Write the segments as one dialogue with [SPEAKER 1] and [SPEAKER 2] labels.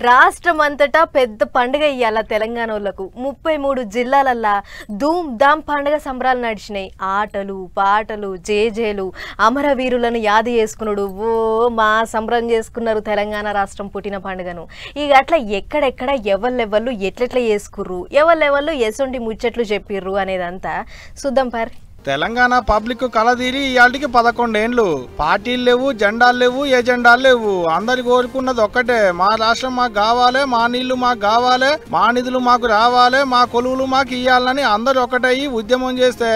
[SPEAKER 1] రాష్ట్రమంతటా పెద్ద పండుగ ఇయ్యాల తెలంగాణోళ్లకు 33 జిల్లాలల్లా ధూమ్ ధామ్ పండుగ సంబరాలు నడిచినాయి. ఆటలు పాటలు జేజేలు అమరవీరులను యాది చేసుకున్నాడు. ఓ మా సంబరం చేసుకున్నారు తెలంగాణ రాష్ట్రం పుట్టిన పండుగను. ఇక అట్లా ఎక్కడెక్కడ ఎవళ్ళెవళ్ళు ఎట్లెట్లా చేసుకుర్రు, ఎవళ్ళెవళ్ళు ఎసొంటి ముచ్చట్లు చెప్పిర్రు అనేదంతా చూద్దాం పర్.
[SPEAKER 2] తెలంగాణ పబ్లిక్ కలదీరి ఇవాళకి 11 ఏండ్లు. పార్టీలు లేవు, జెండాలు లేవు, ఎజెండాలు లేవు. అందరు కోరుకున్నది ఒక్కటే, మా రాష్ట్రం మాకు కావాలి, మా నీళ్లు మాకు కావాలి, మా నిధులు మాకు రావాలి, మా కొలువులు మాకు ఇవ్వాలని అందరు ఒకటయ్యి ఉద్యమం చేస్తే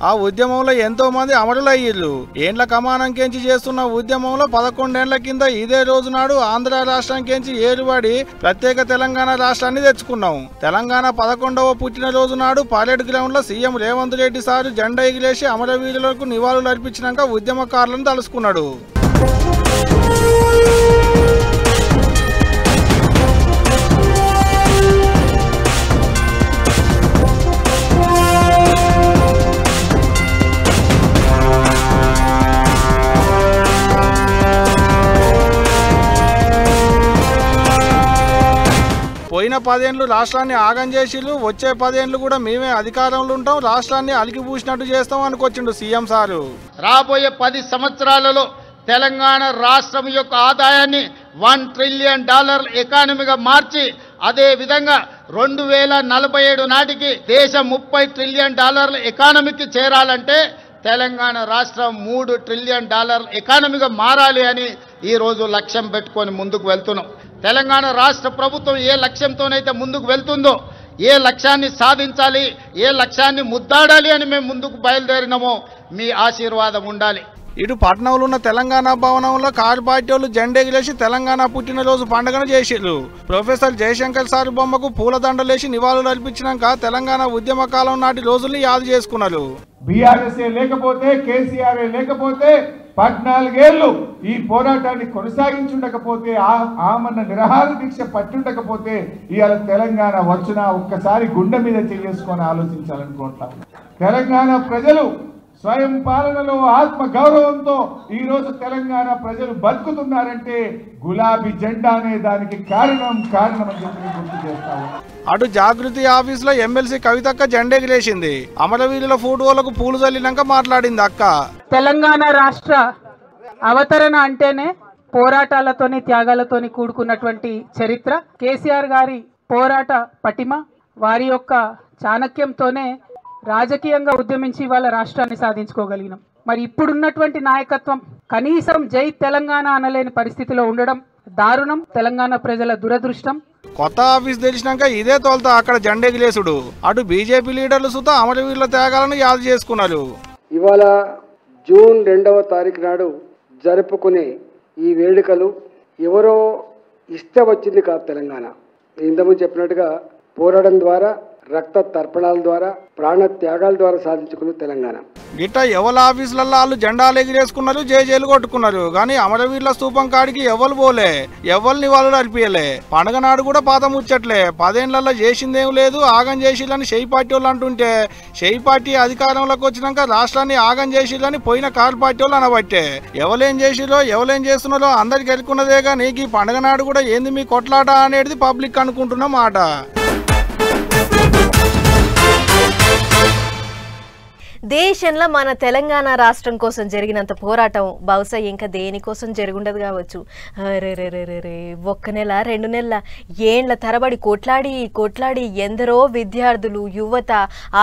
[SPEAKER 2] ఆ ఉద్యమంలో ఎంతో మంది అమరులయ్యిర్రు. ఏండ్ల కమానంకెంచి చేస్తున్న ఉద్యమంలో 11 ఏండ్ల కింద ఇదే రోజు నాడు ఆంధ్ర రాష్ట్రానికెంచి ఏరుబడి ప్రత్యేక తెలంగాణ రాష్ట్రాన్ని తెచ్చుకున్నాం. తెలంగాణ 11వ పుట్టినరోజు నాడు పరేడ్ గ్రౌండ్ లో సీఎం రేవంత్ రెడ్డి సారు జెండా ఎగిరేసి అమరవీరులకు నివాళులు అర్పించినాక ఉద్యమకారులను తలుసుకున్నాడు. పోయిన 10 ఏళ్ళు రాష్ట్రాన్ని ఆగం చేసిళ్ళు, వచ్చే 10 ఏళ్ళు కూడా మేమే అధికారంలో ఉంటాం, రాష్ట్రాన్ని అలికిపూసినట్టు చేస్తాం అనుకొచ్చిండు సీఎం సారు.
[SPEAKER 3] రాబోయే 10 సంవత్సరాలలో తెలంగాణ రాష్ట్రం యొక్క ఆదాయాన్ని $1 ట్రిలియన్ ఎకానమీగా మార్చి అదే విధంగా 2047 నాటికి దేశం $30 ట్రిలియన్ ఎకానమీకి చేరాలంటే తెలంగాణ రాష్ట్రం $3 ట్రిలియన్ ఎకానమీగా మారాలి అని ఈ రోజు లక్ష్యం పెట్టుకొని ముందుకు వెళ్తున్నాం. తెలంగాణ రాష్ట్ర ప్రభుత్వం ఏ లక్ష్యంతోనైతే ముందుకు వెళ్తుందో, ఏ లక్ష్యాన్ని సాధించాలి, ఏ లక్ష్యాన్ని ముద్దాడాలి అని మేము ముందుకు బయలుదేరినామో మీ ఆశీర్వాదం ఉండాలి.
[SPEAKER 2] ఇటు పట్నంలో ఉన్న తెలంగాణ భవనంలో కారు పార్టీ వాళ్ళు జెండెగిలేసి తెలంగాణ పుట్టినరోజు పండుగను చేసిర్రు. ప్రొఫెసర్ జయశంకర్ సార్ బొమ్మకు పూలదండలేసి నివాళులు అర్పించినాక తెలంగాణ ఉద్యమ కాలం నాటి రోజుల్ని యాదు చేసుకున్నారు.
[SPEAKER 4] బీఆర్ఎస్ లేకపోతే, కేసీఆర్ లేకపోతే 14 ఏళ్ళు ఈ పోరాటాన్ని కొనసాగించుండకపోతే, ఆమన్న నిరాహార దీక్ష పట్టుండకపోతే ఇవాళ తెలంగాణ వచ్చినా ఒక్కసారి గుండె మీద చేసుకొని ఆలోచించాలనుకుంటాం. తెలంగాణ ప్రజలు స్వయం పాలనలో ఆత్మ గౌరవంతో ఈ రోజు తెలంగాణ ప్రజలు బతుకుతున్నారంటే గులాబీ జెండా అనే దానికి కారణం అని చెప్పి గుర్తు చేస్తాము.
[SPEAKER 2] అటు జాగృతి ఆఫీస్ లో ఎమ్మెల్సీ కవితక్క జెండెగిలేసింది. అమరవీరుల ఫోటోలకు పూలు చల్లినాక మాట్లాడింది అక్క.
[SPEAKER 5] తెలంగాణ రాష్ట్ర అవతరణ అంటేనే పోరాటాలతోని త్యాగాలతోని కూడుకున్నటువంటి చరిత్ర. కేసీఆర్ గారి పోరాట పటిమ, వారి యొక్క చాణక్యంతోనే రాజకీయంగా ఉద్యమించి వాళ్ళ రాష్ట్రాన్ని సాధించుకోగలిగినాం. మరి ఇప్పుడున్నటువంటి నాయకత్వం కనీసం జై తెలంగాణ అనలేని పరిస్థితిలో ఉండడం దారుణం, తెలంగాణ ప్రజల దురదృష్టం.
[SPEAKER 2] కొత్త ఆఫీస్ తెలిసినాక ఇదే తోలుతా అక్కడ జెండెగిలేసుడు. అటు బీజేపీ లీడర్లు సుతా అమరవీరుల త్యాగాలను యాద చేసుకున్నారు.
[SPEAKER 6] ఇవాళ జూన్ 2వ తారీఖు నాడు జరుపుకునే ఈ వేడుకలు ఎవరో ఇస్తే వచ్చింది కాదు. తెలంగాణ ఇంతకుముందు చెప్పినట్టుగా పోరాటం ద్వారా, రక్త తర్పణాల ద్వారా, ప్రాణ త్యాగాల ద్వారా సాధించుకున్న తెలంగాణ.
[SPEAKER 2] గిట్ట ఎవల ఆఫీసులలో వాళ్ళు జెండాలు ఎగిరేసుకున్నారు, జేజేలు కొట్టుకున్నారు. కానీ అమరవీరుల స్తూపం కాడికి ఎవరు పోలే, ఎవరిని వాళ్ళు అర్పియలే. పండుగ నాడు కూడా పాత ముచ్చట్లే. 10 ఏళ్లలో చేసిందేం లేదు, ఆగం చేసిల్లని షెయి పార్టీ వాళ్ళు అంటుంటే, షెయి పార్టీ అధికారంలోకి వచ్చినాక రాష్ట్రాన్ని ఆగం చేసిల్లని పోయిన కారు పార్టీ వాళ్ళు అనబట్టే. ఎవరేం చేసిరో ఎవరేం చేస్తున్నారో అందరికి ఎరుకున్నదే. కానీ ఈ పండుగ నాడు కూడా ఏంది మీ కొట్లాట అనేది పబ్లిక్ అనుకుంటున్న మాట.
[SPEAKER 1] దేశంలో మన తెలంగాణ రాష్ట్రం కోసం జరిగినంత పోరాటం బహుశా ఇంకా దేనికోసం జరుగుండదు కావచ్చు. రే ఒక్క నెల 2 నెలల ఏండ్ల తరబడి కొట్లాడి ఎందరో విద్యార్థులు, యువత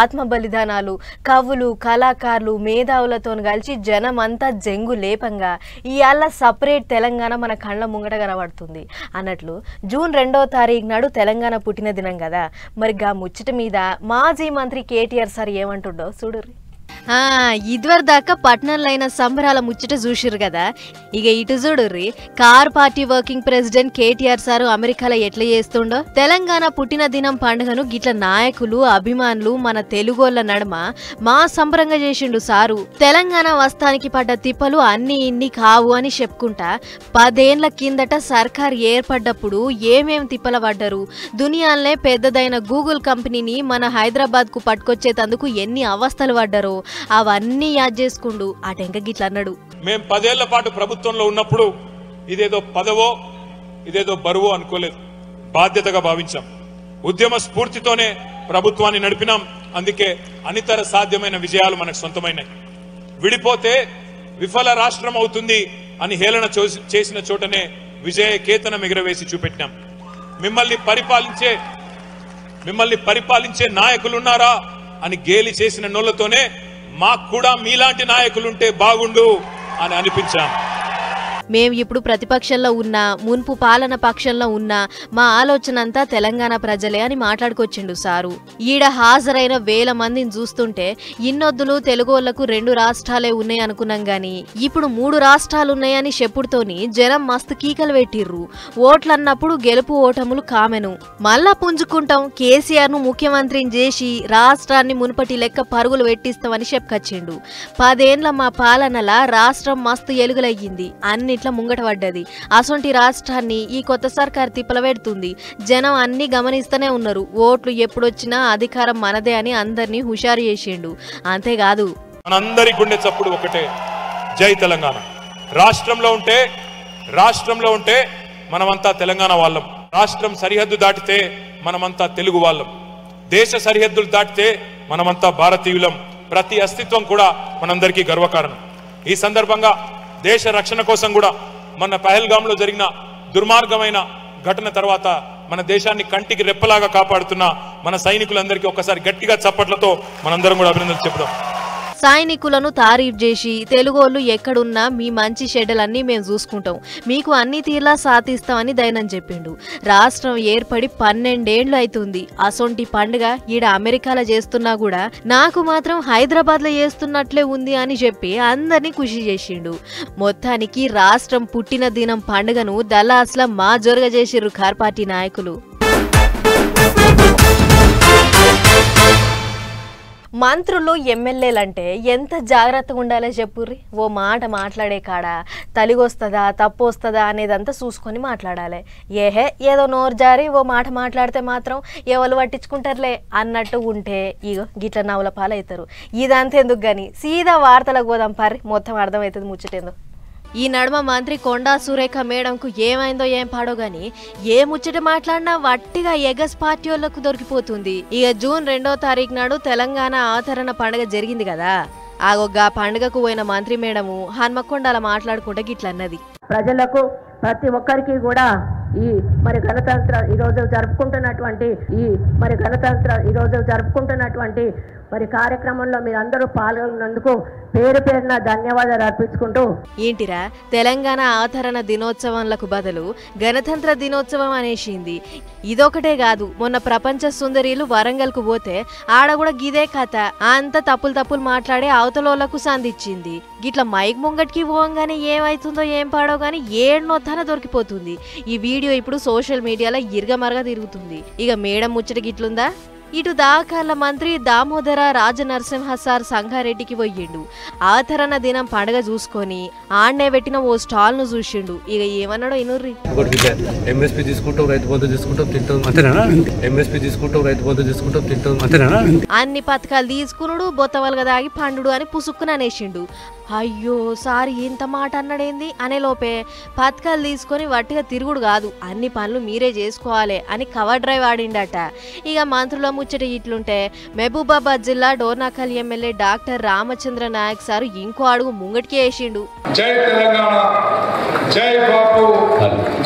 [SPEAKER 1] ఆత్మ బలిదానాలు, కవులు, కళాకారులు, మేధావులతో కలిసి జనం అంతా జంగు లేపంగా ఇవాళ సపరేట్ తెలంగాణ మన కళ్ళ ముంగట కనబడుతుంది అన్నట్లు. జూన్ 2వ తారీఖు నాడు తెలంగాణ పుట్టిన దినం కదా. మరి గా ముచ్చట మీద మాజీ మంత్రి కేటీఆర్ సార్ ఏమంటుండో చూడుర్రి. ఇదివర దాకా పట్నంలో అయిన సంబరాల ముచ్చట చూసిరు కదా. ఇక ఇటు చూడుర్రి, car party working president KTR sir అమెరికాలో ఎట్లా చేస్తుండో. తెలంగాణ పుట్టిన దినం పండుగను గిట్ల నాయకులు, అభిమానులు మన తెలుగోళ్ల నడుమ మా సంబరంగా చేసిండు సారు. తెలంగాణ వస్తానికి పడ్డ తిప్పలు అన్ని ఇన్ని కావు అని చెప్పుకుంటా 10 ఏళ్ల కిందట సర్కార్ ఏర్పడ్డప్పుడు ఏమేం తిప్పల పడ్డరు, దునియాలనే పెద్దదైన గూగుల్ కంపెనీని మన హైదరాబాద్ కు పట్టుకొచ్చేటందుకు ఎన్ని అవస్థలు పడ్డారో అవన్నీ యాద్ చేసుకుంటూ అటెంక గిట్ల అన్నాడు.
[SPEAKER 7] మేము 10 ఏళ్ల పాటు ప్రభుత్వంలో ఉన్నప్పుడు ఇదేదో పదవో ఇదేదో బరువో అనుకోలేదు. బాధ్యతగా భావించాం. ఉద్యమ స్ఫూర్తితోనే ప్రభుత్వాన్ని నడిపినాం. అందుకే అనితర సాధ్యమైన విజయాలు మనకు సొంతమైనాయి. విడిపోతే విఫల రాష్ట్రం అవుతుంది అని హేళన చేసిన చోటనే విజయ కేతనం ఎగురవేసి చూపెట్టినాం. మిమ్మల్ని పరిపాలించే నాయకులున్నారా అని గేలి చేసిన నోళ్లతోనే మాకు కూడా మీలాంటి నాయకులుంటే బాగుండు అని అనిపించాం.
[SPEAKER 1] మేము ఇప్పుడు ప్రతిపక్షంలో ఉన్నా, మున్పు పాలన పక్షంలో ఉన్నా మా ఆలోచన అంతా తెలంగాణ ప్రజలే అని మాట్లాడుకొచ్చిండు సారు. ఈడ హాజరైన వేల మందిని చూస్తుంటే ఇన్నొద్దులు తెలుగోళ్లకు 2 రాష్ట్రాలే ఉన్నాయి అనుకున్నాం గాని ఇప్పుడు 3 రాష్ట్రాలున్నాయని చెప్పుడుతోని జనం మస్తు కీకలు పెట్టిర్రు. ఓట్లన్నప్పుడు గెలుపు ఓటములు కామెను. మళ్ళా పుంజుకుంటాం, కేసీఆర్ ను ముఖ్యమంత్రిని చేసి రాష్ట్రాన్ని మునుపటి లెక్క పరుగులు పెట్టిస్తామని చెప్పుకొచ్చిండు. 10 ఏండ్ల మా పాలనలా రాష్ట్రం మస్తు ఎలుగులయ్యింది, అన్నిట్లా ముంగట పడ్డది. అసొంటి రాష్ట్రాన్ని ఈ కొత్త సర్కార్ తిప్పల పెడుతుంది. జనం అన్ని గమనిస్తూనే ఉన్నారు. ఓట్లు ఎప్పుడొచ్చినా అధికారం మనదే అని అందరినీ హుషారు చేసిండు. అంతేకాదు,
[SPEAKER 7] మనందరి గుండె చప్పుడు ఒకటే, జై తెలంగాణ. రాష్ట్రంలో ఉంటే మనమంతా తెలంగాణ వాళ్ళం. రాష్ట్రం సరిహద్దు దాటితే మనమంతా తెలుగు వాళ్ళం. దేశ సరిహద్దులు దాటితే మనమంతా భారతీయులం. ప్రతి అస్తిత్వం కూడా మనందరికీ గర్వకారణం. ఈ సందర్భంగా దేశ రక్షణ కోసం కూడా మన పహల్గాంలో జరిగిన దుర్మార్గమైన ఘటన తర్వాత మన దేశాన్ని కంటికి రెప్పలాగా కాపాడుతున్న మన సైనికులందరికీ ఒక్కసారి గట్టిగా చప్పట్లతో మనందరం కూడా అభినందనలు చెప్దాం.
[SPEAKER 1] సైనికులను తారీఫ్ చేసి తెలుగోళ్ళు ఎక్కడున్నా మీ మంచి చెడ్డలన్నీ మేము చూసుకుంటాం, మీకు అన్ని తీర్లా సాధిస్తామని దైనం చెప్పిండు. రాష్ట్రం ఏర్పడి 12 ఏండ్లు అవుతుంది. అసొంటి పండుగ ఈడ అమెరికాలో చేస్తున్నా కూడా నాకు మాత్రం హైదరాబాద్లో చేస్తున్నట్లే ఉంది అని చెప్పి అందరినీ ఖుషి చేసిండు. మొత్తానికి రాష్ట్రం పుట్టిన దినం పండుగను దల్లాస్లా మా జోరుగా చేసిర్రు కార్ పార్టీ నాయకులు. మంత్రులు ఎమ్మెల్యేలంటే ఎంత జాగ్రత్తగా ఉండాలో చెప్పుర్రి. ఓ మాట మాట్లాడే కాడ తలిగొస్తుందా తప్పు వస్తుందా అనేదంతా చూసుకొని మాట్లాడాలి. ఏదో నోరు జారి ఓ మాట మాట్లాడితే మాత్రం ఎవరు పట్టించుకుంటారులే అన్నట్టు ఉంటే ఇగో గిట్ల నవ్వుల పాలవుతారు. ఇదంతా ఎందుకు గాని సీదా వార్తలకు పోదాం పర్రి, మొత్తం అర్థమవుతుంది ముచ్చటేందో. ఈ నడుమ మంత్రి కొండా సురేఖ మేడంకు ఏమైందో ఏం పాడో గాని ఏ ముచ్చట మాట్లాడినా వట్టిగా ఎగస్ పార్టీ వాళ్ళకు దొరికిపోతుంది. ఇక జూన్ 2వ తారీఖు నాడు తెలంగాణ అవతరణ పండుగ జరిగింది కదా, ఆగొగ్గా పండుగకు పోయిన మంత్రి మేడము హన్మకొండల మాట్లాడుకుంటే గిట్లన్నది.
[SPEAKER 8] ప్రజలకు ప్రతి ఒక్కరికి కూడా ఈ మరి గణతంత్ర ఈరోజు జరుపుకుంటున్నటువంటి మరి కార్యక్రమంలో మీరు అందరూ పాల్గొన్నందుకు పేరు పేరున ధన్యవాదాలు అర్పించుకుంటూ,
[SPEAKER 1] ఏంటిరా తెలంగాణ అవతరణ దినోత్సవంలకు బదులు గణతంత్ర దినోత్సవం అనేసింది. ఇదొకటే కాదు, మొన్న ప్రపంచ సుందరీలు వరంగల్కు పోతే ఆడ కూడా గిదే కథ. అంత తప్పులు మాట్లాడే అవతలోళ్లకు సంధిచ్చింది. గిట్ల మైక్ ముంగట్కి పోగానే ఏమైతుందో ఏం పాడో గానీ ఏడ్నొత్తన దొరికిపోతుంది. ఈ వీడియో ఇప్పుడు సోషల్ మీడియాలో ఇరగమరగా తిరుగుతుంది. ఇక మేడం ముచ్చట గిట్లుందా? ఇటు దాఖల మంత్రి దామోదర రాజనరసింహ సార్ సంగారెడ్డికి పోయిండు. అవతరణ దినం పండుగ చూసుకొని ఆడనే పెట్టిన ఓ స్టాల్ ను చూసిండు. ఇక ఏమన్నాడో ఇనుర్రి.
[SPEAKER 9] ఎంఎస్పీ తీసుకుంటాం, రైతు బంధు తీసుకుంటాం, తింటాం, అంతేనా? ఎంఎస్పీ తీసుకుంటాం, రైతు బంధు తీసుకుంటాం, తింటాం, అంతేనా?
[SPEAKER 1] అన్ని పథకాలు తీసుకునుడు బొత్తవలుగా దాగి పండుడు అని పుసుక్కున అనేసిండు. అయ్యో సారి ఇంత మాట అన్నాడేంది అనే లోపే పథకాలు తీసుకొని వట్టిగా తిరుగుడు కాదు, అన్ని పనులు మీరే చేసుకోవాలి అని కవర్ డ్రైవ్ ఆడిండట. ఇక మంత్రుల ముచ్చట ఇట్లుంటే మహబూబాబాద్ జిల్లా Dornakal MLA doctor Ramachandra Nayak sir ఇంకో అడుగు ముంగటికి వేసిండు.
[SPEAKER 10] జై తెలంగాణ, జై బాపు,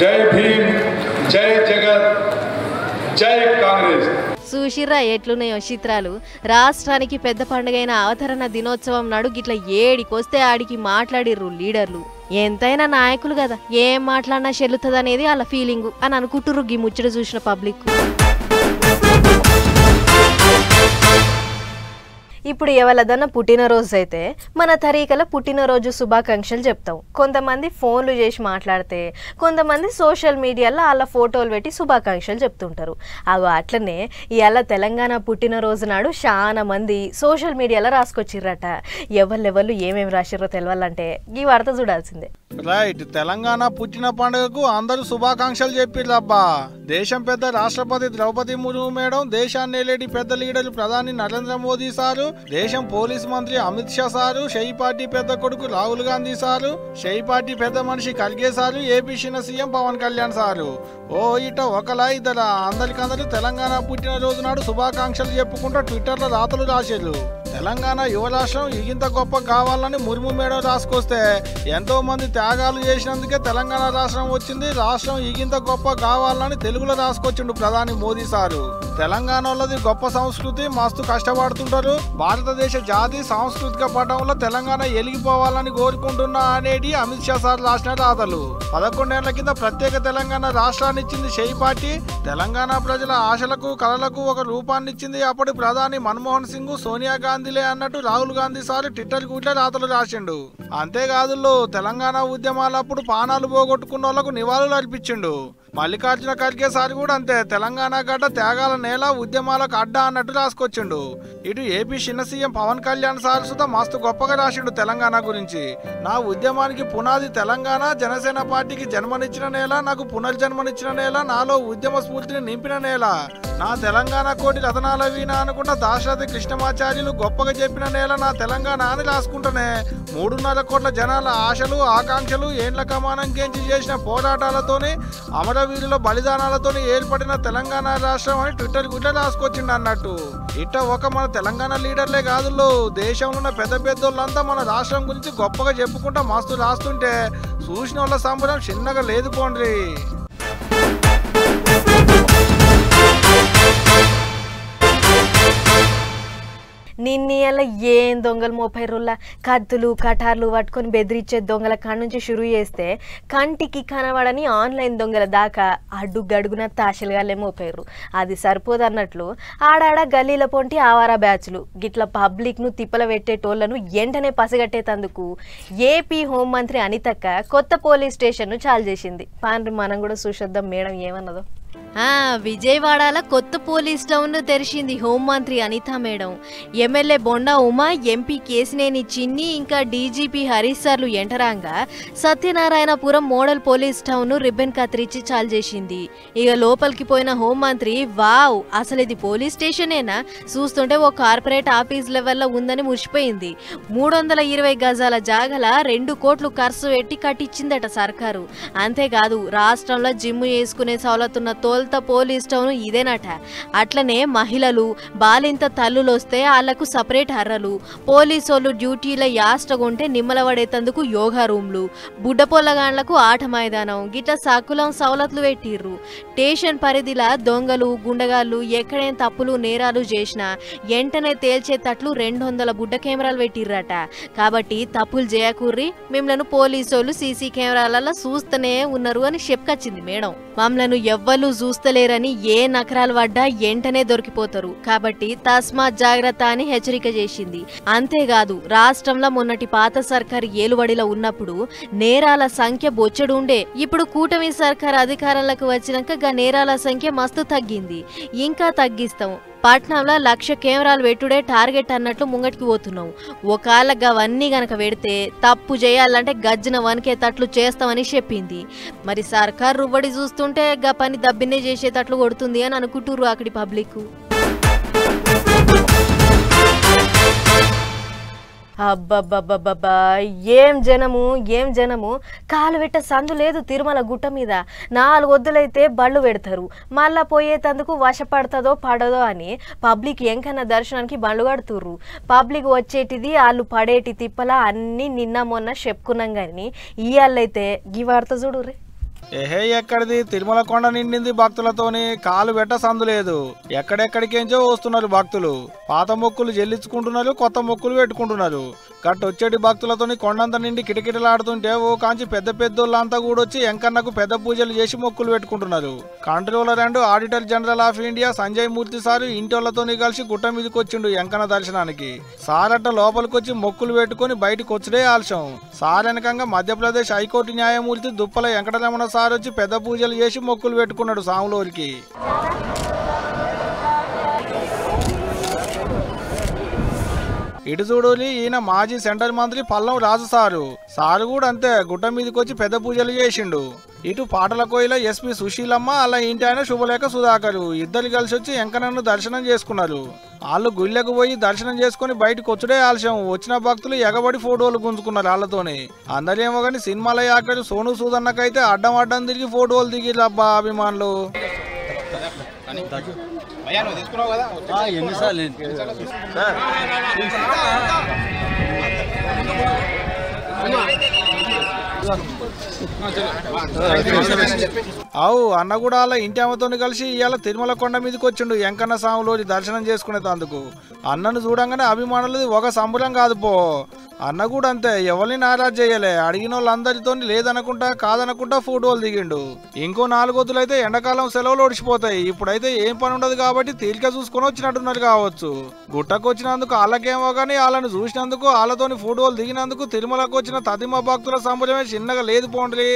[SPEAKER 10] జై భీమ్, జై జగత్, జై కాంగ్రెస్.
[SPEAKER 1] చూసిర్రా ఎట్లున్నాయో చిత్రాలు. రాష్ట్రానికి పెద్ద పండుగైన అవతరణ దినోత్సవం నాడు గిట్ల ఏడికొస్తే ఆడికి మాట్లాడిర్రు లీడర్లు. ఎంతైనా నాయకులు కదా, ఏం మాట్లాడినా చెల్లుతుంది అనేది వాళ్ళ ఫీలింగు అని అనుకుంటుర్రు గీ ముచ్చట చూసిన పబ్లిక్. ఇప్పుడు ఎవరిదన్నా పుట్టినరోజు అయితే మన తరీకల పుట్టినరోజు శుభాకాంక్షలు చెప్తాం. కొంతమంది ఫోన్లు చేసి మాట్లాడితే, కొంతమంది సోషల్ మీడియాలో వాళ్ళ ఫోటోలు పెట్టి శుభాకాంక్షలు చెప్తుంటారు. అట్లనే ఇవాళ తెలంగాణ పుట్టినరోజు నాడు చాలా మంది సోషల్ మీడియాలో రాసుకొచ్చిర్రట. ఎవరు ఏమేమి రాసిర్రో తెలవాలంటే ఈ వార్త చూడాల్సిందే.
[SPEAKER 2] రైట్, తెలంగాణ పుట్టిన పండుగకు అందరూ శుభాకాంక్షలు చెప్పిర్రబ్బా. దేశం పెద్ద రాష్ట్రపతి ద్రౌపది ముర్ము మేడం, దేశాన్ని ఏలేటి పెద్ద లీడర్లు ప్రధాని నరేంద్ర మోదీ సారు, దేశం పోలీస్ మంత్రి అమిత్ షా సారు, షెయి పార్టీ పెద్ద కొడుకు రాహుల్ గాంధీ సారు, షెయి పార్టీ పెద్ద మనిషి ఖర్గే సారు, ఏపీ చిన్న సీఎం పవన్ కళ్యాణ్ సారు. ఓ ఇట ఒకలా ఇద్దరా అందరికందరూ తెలంగాణ పుట్టినరోజు నాడు శుభాకాంక్షలు చెప్పుకుంటూ ట్విట్టర్లో రాతలు రాసేరు. తెలంగాణ యువ రాష్ట్రం ఇగింత గొప్ప కావాలని ముర్ము మేడం రాసుకొస్తే ఎంతో మంది త్యాగాలు చేసినందుకే తెలంగాణ రాష్ట్రం వచ్చింది. రాష్ట్రం ఇగింత గొప్ప కావాలని తెలుగులో రాసుకొచ్చిండు ప్రధాని మోదీ సారు. తెలంగాణలోది గొప్ప సంస్కృతి, మస్తు కష్టపడుతుంటారు. భారతదేశ జాతి సాంస్కృతిక పటంలో తెలంగాణ ఎలిగిపోవాలని కోరుకుంటున్నా అనేది అమిత్ షా సార్ రాసిన రాతలు. 11 ఏళ్ల కింద ప్రత్యేక తెలంగాణ రాష్ట్రాన్ని ఇచ్చింది షెయి పార్టీ. తెలంగాణ ప్రజల ఆశలకు కళలకు ఒక రూపాన్ని ఇచ్చింది అప్పటి ప్రధాని మన్మోహన్ సింగ్, సోనియా గాంధీలే అన్నట్టు రాహుల్ గాంధీ సార్ ట్విట్టర్ కూడా రాతలు రాసిండు. అంతేకాదు తెలంగాణ ఉద్యమాలప్పుడు పానాలు పోగొట్టుకున్న వాళ్లకు నివాళులు అర్పించిండు. మల్లికార్జున ఖర్గే సార్ కూడా అంతే, తెలంగాణ గడ్డ త్యాగాల నేల, ఉద్యమాలకు అడ్డ అన్నట్టు రాసుకొచ్చిండు. ఇటు ఏపీ చిన్న సీఎం పవన్ కళ్యాణ్ సార్ సుత మస్తు గొప్పగా రాసిండు తెలంగాణ గురించి. నా ఉద్యమానికి పునాది తెలంగాణ, జనసేన పార్టీకి జన్మనిచ్చిన నేల, నాకు పునర్జన్మనిచ్చిన నేల, నాలో ఉద్యమ స్ఫూర్తిని నింపిన నేల, నా తెలంగాణ కోటి రతనాల వీణ అనుకుంటా దాశరథి కృష్ణమాచార్యులు గొప్పగా చెప్పిన నేల నా తెలంగాణ అని రాసుకుంటూనే 3.5 కోట్ల జనాల ఆశలు ఆకాంక్షలు ఏండ్ల కమానం కేంచి చేసిన పోరాటాలతోని అమరవీరుల బలిదానాలతోని ఏర్పడిన తెలంగాణ రాష్ట్రం అని ట్విట్టర్ గుట్ట రాసుకొచ్చిండు అన్నట్టు. ఇట్ట ఒక మన తెలంగాణ లీడర్లే కాదు, దేశంలో ఉన్న పెద్ద పెద్దోళ్ళంతా మన రాష్ట్రం గురించి గొప్పగా చెప్పుకుంటా మస్తు రాస్తుంటే చూసిన వాళ్ళ సంబరం చిన్నగా లేదు పోండ్రి.
[SPEAKER 1] నిన్నీయల ఏం దొంగలు 30 రోజుల కత్తులు కటార్లు పట్టుకొని బెదిరించే దొంగల కాడ నుంచి షురూ చేస్తే కంటికి కనబడని ఆన్లైన్ దొంగల దాకా అడుగడుగున తాశలుగాలే 30. అది సరిపోదన్నట్లు ఆడాడ గల్లీల పొంటి ఆవారా బ్యాచ్లు గిట్ల పబ్లిక్ను తిప్పల పెట్టేటోళ్లను వెంటనే పసిగట్టేతందుకు ఏపీ హోంమంత్రి అనితక్క కొత్త పోలీస్ స్టేషన్ను చాలు చేసింది. పాండ్రి మనం కూడా చూసొద్దాం మేడం ఏమన్నదో. విజయవాడలో కొత్త పోలీస్ టౌన్ తెరిచింది హోంమంత్రి Anitha madam. MLA Bonda Uma, MP Kesineni Chinni ఇంకా డీజీపీ హరీష్ సార్లు ఎంటరాంగా Satyanarayanapuram model police town ribbon కత్తిరించి చాలు చేసింది. ఇక లోపలికి పోయిన హోంమంత్రి వావ్ అసలు ఇది పోలీస్ స్టేషనేనా, చూస్తుంటే ఓ కార్పొరేట్ ఆఫీస్ లెవెల్లో ఉందని మురిసిపోయింది. 320 గజాల జాగల 2 కోట్లు ఖర్చు పెట్టి కట్టించిందట సర్కారు. అంతేకాదు రాష్ట్రంలో జిమ్ చేసుకునే సౌలతున్న తోల్త పోలీస్ టౌన్ ఇదేనట. అట్లనే మహిళలు బాలింత తల్లులు వస్తే వాళ్లకు సపరేట్ హర్రలు, పోలీసోళ్ళు డ్యూటీల యాస్టగుంటే నిమ్మలవడేతందుకు యోగా రూమ్లు, బుడ్డపొల్లగాండ్లకు ఆట మైదానం గిట్ల సకులం సౌలతులు పెట్టిర్రు. స్టేషన్ పరిధిలా దొంగలు గుండగాళ్ళు ఎక్కడేం తప్పులు నేరాలు చేసినా వెంటనే తేల్చేటట్లు 200 బుడ్డ కెమెరాలు పెట్టిర్రట. కాబట్టి తప్పులు చేయకూర్రి, మిమ్మల్ని పోలీసోళ్ళు సీసీ కెమెరాలలో చూస్తూనే ఉన్నారు అని చెప్పుకొచ్చింది మేడం. మమ్మలను ఎవ్వరు చూస్తలేరని ఏ నకరాలు పడ్డా వెంటనే దొరికిపోతారు, కాబట్టి తస్మాత్ జాగ్రత్త అని హెచ్చరిక చేసింది. అంతేకాదు రాష్ట్రంలో మొన్నటి పాత సర్కారు ఏలుబడిలో ఉన్నప్పుడు నేరాల సంఖ్య బొచ్చడుండే. ఇప్పుడు కూటమి సర్కారు అధికారంలోకి వచ్చినాక గా నేరాల సంఖ్య మస్తు తగ్గింది, ఇంకా తగ్గిస్తాం. పట్నంలో 1,00,000 కెమెరాలు పెట్టుడే టార్గెట్ అన్నట్లు ముంగటికి పోతున్నాం. ఒకవేళ అవన్నీ గనక పెడితే తప్పు చేయాలంటే గజ్జన వనికేటట్లు చేస్తామని చెప్పింది. మరి సర్కారు రువ్వడి చూస్తుంటే గా పని దబ్బినే చేసేటట్లు కొడుతుంది అని అనుకుంటుర్రు అక్కడి పబ్లిక్. అబ్బబ్బబ్బబ్బా ఏం జనము కాలు పెట్ట సందు లేదు తిరుమల గుట్ట మీద. 4 వద్దులైతే బళ్ళు పెడతారు, మళ్ళా పోయేతందుకు వశపడుతుందో పడదో అని పబ్లిక్ ఎంకన్నా దర్శనానికి బండ్లు కడుతుర్రు. పబ్లిక్ వచ్చేటిది వాళ్ళు పడేటి తిప్పలా అన్నీ నిన్న మొన్న చెప్పుకున్నాం కానీ ఇవాళ్ళైతే గీ వార్త చూడుర్రి.
[SPEAKER 2] ఏహే ఎక్కడిది తిరుమల కొండ నిండింది భక్తులతోని, కాలు పెట్ట సందు లేదు. ఎక్కడెక్కడికేంచో వస్తున్నారు భక్తులు, పాత మొక్కులు చెల్లించుకుంటున్నారు, కొత్త మొక్కులు పెట్టుకుంటున్నారు. గట్టు వచ్చేటి భక్తులతోని కొండంత నిండి కిటకిటలాడుతుంటే ఓ కాంచి పెద్ద పెద్దోళ్ళంతా కూడా వచ్చి ఎంకన్నకు పెద్ద పూజలు చేసి మొక్కులు పెట్టుకుంటున్నారు. Controller and auditor general of India Sanjay Murthy sir ఇంటోళ్లతోని కలిసి గుట్ట మీదకి వచ్చిండు ఎంకన్న దర్శనానికి. సారట్ట లోపలికి వచ్చి మొక్కులు పెట్టుకుని బయటకు వచ్చుడే ఆలస్యం. సార్ వెనకంగా మధ్యప్రదేశ్ హైకోర్టు న్యాయమూర్తి దుప్పల వెంకటరమణ సార్ వచ్చి పెద్ద పూజలు చేసి మొక్కులు పెట్టుకున్నాడు సాములోరికి. ఇటు చూడోలి ఈయన మాజీ సెంట్రల్ మంత్రి పల్లం రాజు సారు కూడా అంతే గుట్ట మీదకి వచ్చి పెద్ద పూజలు చేసిండు. ఇటు పాటల కోయిల ఎస్పీ సుశీలమ్మ అలా ఇంటి ఆయన శుభలేఖ సుధాకర్ ఇద్దరు కలిసి వచ్చి వెంకన్నను దర్శనం చేసుకున్నారు. వాళ్ళు గుళ్ళకు పోయి దర్శనం చేసుకుని బయటకు వచ్చుడే ఆలస్యం. వచ్చిన భక్తులు ఎగబడి ఫోటోలు గుంజుకున్నారు వాళ్ళతోని. అందరేమో కానీ సినిమాల యాక్టర్ సోను సూదన్నకైతే అడ్డం తిరిగి ఫోటోలు దిగిరు అబ్బా అభిమానులు. అవు అన్న కూడా అలా ఇంటి అమ్మతో కలిసి ఇవాళ తిరుమల కొండ మీదకి వచ్చిండు వెంకన్న స్వామిలో దర్శనం చేసుకునేందుకు. అన్నను చూడంగానే అభిమానులది ఒక సంబరం కాదు పో. అన్న కూడా అంతే, ఎవరిని నారాజు చేయలే. అడిగిన వాళ్ళందరితో లేదనుకుంటా కాదనుకుంటా ఫోటోలు దిగిండు. ఇంకో 4 రోజులైతే ఎండాకాలం సెలవులు ఒడిచిపోతాయి. ఇప్పుడైతే ఏం పని ఉండదు కాబట్టి తీరిక చూసుకొని వచ్చినట్టున్నారు కావచ్చు. గుట్టకు వచ్చినందుకు వాళ్ళకేమో కానీ వాళ్ళని చూసినందుకు వాళ్ళతోని ఫోటోలు దిగినందుకు తిరుమలకు వచ్చిన తదిమ భక్తుల సంబరమే చిన్నగా లేదు పోండ్రి.